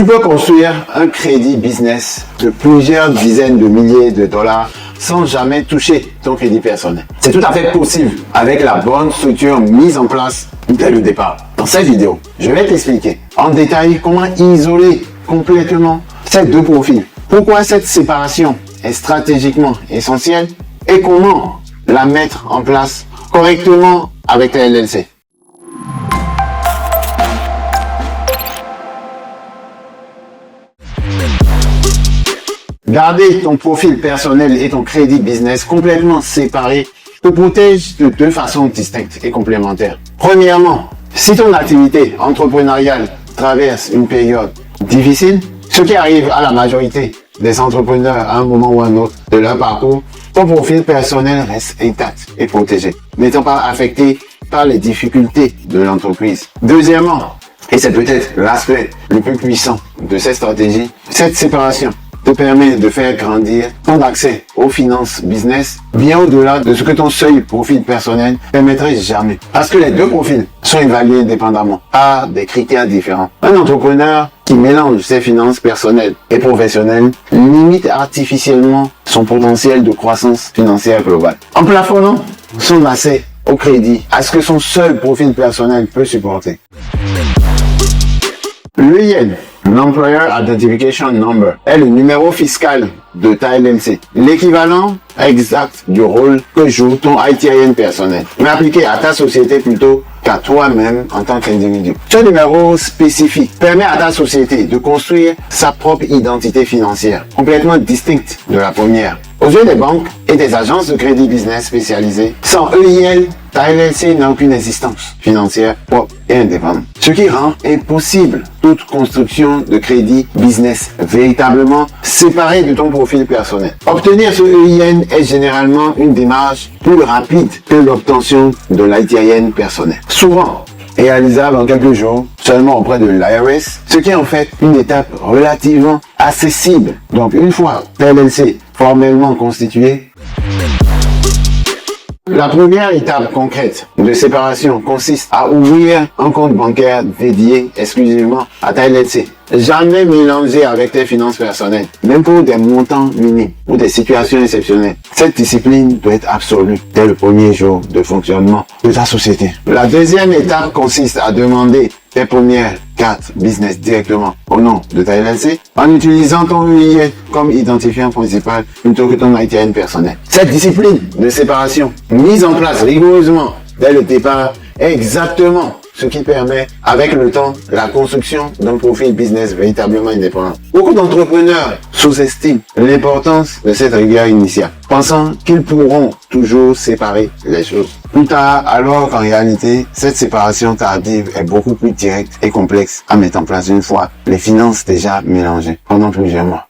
Tu peux construire un crédit business de plusieurs dizaines de milliers de dollars sans jamais toucher ton crédit personnel. C'est tout à fait possible avec la bonne structure mise en place dès le départ. Dans cette vidéo, je vais t'expliquer en détail comment isoler complètement ces deux profils. Pourquoi cette séparation est stratégiquement essentielle et comment la mettre en place correctement avec la LLC. Garder ton profil personnel et ton crédit business complètement séparés te protège de deux façons distinctes et complémentaires. Premièrement, si ton activité entrepreneuriale traverse une période difficile, ce qui arrive à la majorité des entrepreneurs à un moment ou à un autre de leur parcours, ton profil personnel reste intact et protégé, n'étant pas affecté par les difficultés de l'entreprise. Deuxièmement, et c'est peut-être l'aspect le plus puissant de cette stratégie, cette séparation te permet de faire grandir ton accès aux finances business bien au-delà de ce que ton seul profil personnel permettrait jamais. Parce que les deux profils sont évalués indépendamment par des critères différents. Un entrepreneur qui mélange ses finances personnelles et professionnelles limite artificiellement son potentiel de croissance financière globale. En plafonnant son accès au crédit à ce que son seul profil personnel peut supporter. L'EIN, l'Employer Identification Number, est le numéro fiscal de ta LLC, l'équivalent exact du rôle que joue ton ITIN personnel, mais appliqué à ta société plutôt qu'à toi-même en tant qu'individu. Ce numéro spécifique permet à ta société de construire sa propre identité financière, complètement distincte de la première. Aux yeux des banques et des agences de crédit business spécialisées, sans EIN, ta LLC n'a aucune existence financière propre et indépendante. Ce qui rend impossible toute construction de crédit business véritablement séparée de ton profil personnel. Obtenir ce EIN est généralement une démarche plus rapide que l'obtention de l'ITIN personnel. Souvent réalisable en quelques jours seulement auprès de l'IRS, ce qui est en fait une étape relativement accessible. Donc une fois ta LLC formellement constituée, la première étape concrète de séparation consiste à ouvrir un compte bancaire dédié exclusivement à ta LLC. Jamais mélangé avec tes finances personnelles, même pour des montants minimes ou des situations exceptionnelles. Cette discipline doit être absolue dès le premier jour de fonctionnement de ta société. La deuxième étape consiste à demander tes premières cartes business directement au nom de ta LLC en utilisant ton EIN comme identifiant principal plutôt que ton ITIN personnel. Cette discipline de séparation mise en place rigoureusement dès le départ est exactement ce qui permet, avec le temps, la construction d'un profil business véritablement indépendant. Beaucoup d'entrepreneurs sous-estiment l'importance de cette rigueur initiale, pensant qu'ils pourront toujours séparer les choses plus tard, alors qu'en réalité, cette séparation tardive est beaucoup plus directe et complexe à mettre en place une fois les finances déjà mélangées pendant plusieurs mois.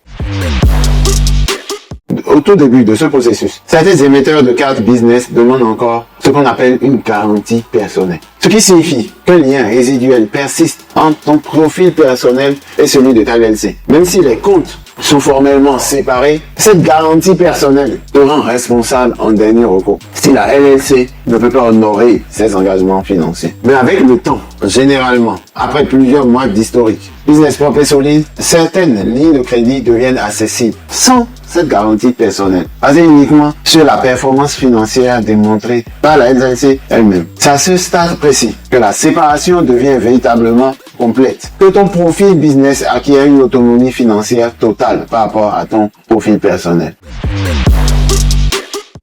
Au tout début de ce processus, certains émetteurs de cartes business demandent encore ce qu'on appelle une garantie personnelle. Ce qui signifie qu'un lien résiduel persiste entre ton profil personnel et celui de ta LLC. Même si les comptes sont formellement séparés, cette garantie personnelle te rend responsable en dernier recours si la LLC ne peut pas honorer ses engagements financiers. Mais avec le temps, généralement, après plusieurs mois d'historique, business propre et solide, certaines lignes de crédit deviennent accessibles sans cette garantie personnelle, basée uniquement sur la performance financière démontrée par la LLC elle-même. C'est à ce stade précis que la séparation devient véritablement complète, que ton profil business acquiert une autonomie financière totale par rapport à ton profil personnel.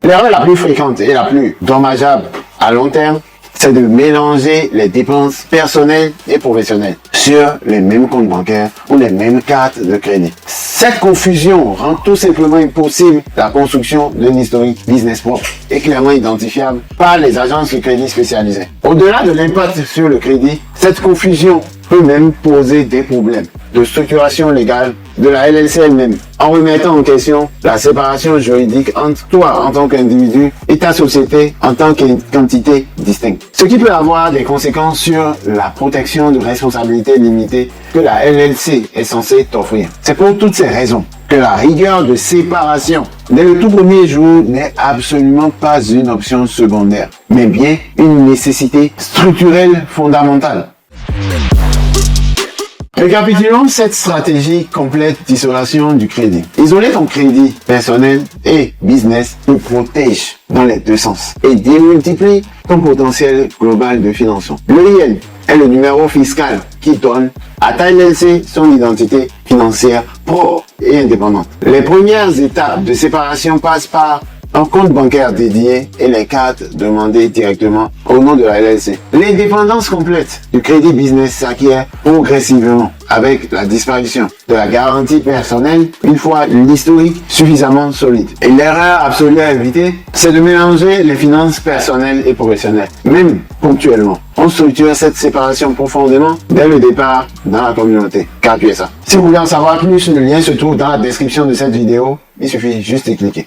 L'erreur la plus fréquente et la plus dommageable à long terme, c'est de mélanger les dépenses personnelles et professionnelles sur les mêmes comptes bancaires ou les mêmes cartes de crédit. Cette confusion rend tout simplement impossible la construction d'un historique business propre et clairement identifiable par les agences de crédit spécialisées. Au-delà de l'impact sur le crédit, cette confusion peut même poser des problèmes de structuration légale de la LLC elle-même, en remettant en question la séparation juridique entre toi en tant qu'individu et ta société en tant qu'entité distincte. Ce qui peut avoir des conséquences sur la protection de responsabilité limitée que la LLC est censée t'offrir. C'est pour toutes ces raisons que la rigueur de séparation dès le tout premier jour n'est absolument pas une option secondaire, mais bien une nécessité structurelle fondamentale. Récapitulons cette stratégie complète d'isolation du crédit. Isoler ton crédit personnel et business te protège dans les deux sens et démultiplie ton potentiel global de financement. L'EIN est le numéro fiscal qui donne à ta LLC son identité financière propre et indépendante. Les premières étapes de séparation passent par un compte bancaire dédié et les cartes demandées directement au nom de la LLC. L'indépendance complète du crédit business s'acquiert progressivement avec la disparition de la garantie personnelle une fois l'historique suffisamment solide. Et l'erreur absolue à éviter, c'est de mélanger les finances personnelles et professionnelles, même ponctuellement. On structure cette séparation profondément dès le départ dans la communauté. Car tu es ça. Si vous voulez en savoir plus, le lien se trouve dans la description de cette vidéo. Il suffit juste de cliquer.